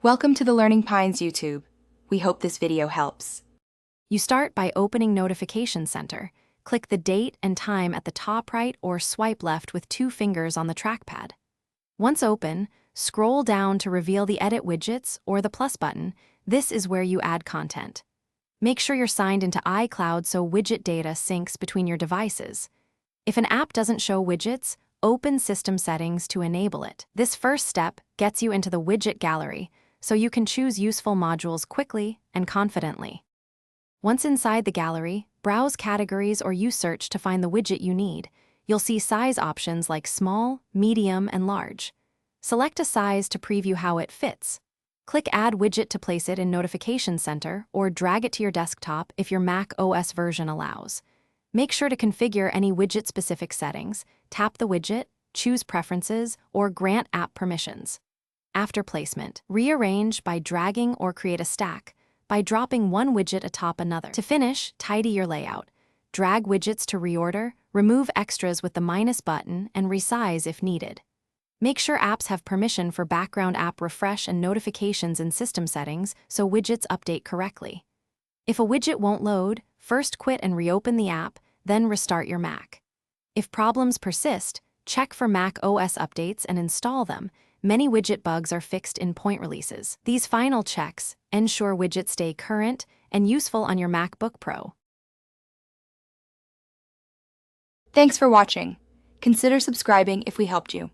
Welcome to the Learning Pines YouTube. We hope this video helps. You start by opening Notification Center. Click the date and time at the top right or swipe left with 2 fingers on the trackpad. Once open, scroll down to reveal the Edit Widgets or the plus button. This is where you add content. Make sure you're signed into iCloud so widget data syncs between your devices. If an app doesn't show widgets, open System Settings to enable it. This first step gets you into the widget gallery, so you can choose useful modules quickly and confidently. Once inside the gallery, browse categories or use search to find the widget you need. You'll see size options like small, medium, and large. Select a size to preview how it fits. Click Add Widget to place it in Notification Center or drag it to your desktop if your Mac OS version allows. Make sure to configure any widget-specific settings, tap the widget, choose Preferences, or grant app permissions. After placement, rearrange by dragging or create a stack by dropping one widget atop another. To finish, tidy your layout. Drag widgets to reorder, remove extras with the minus button, and resize if needed. Make sure apps have permission for background app refresh and notifications in System Settings so widgets update correctly. If a widget won't load, first quit and reopen the app, then restart your Mac. If problems persist, check for Mac OS updates and install them. Many widget bugs are fixed in point releases. These final checks ensure widgets stay current and useful on your MacBook Pro. Thanks for watching. Consider subscribing if we helped you.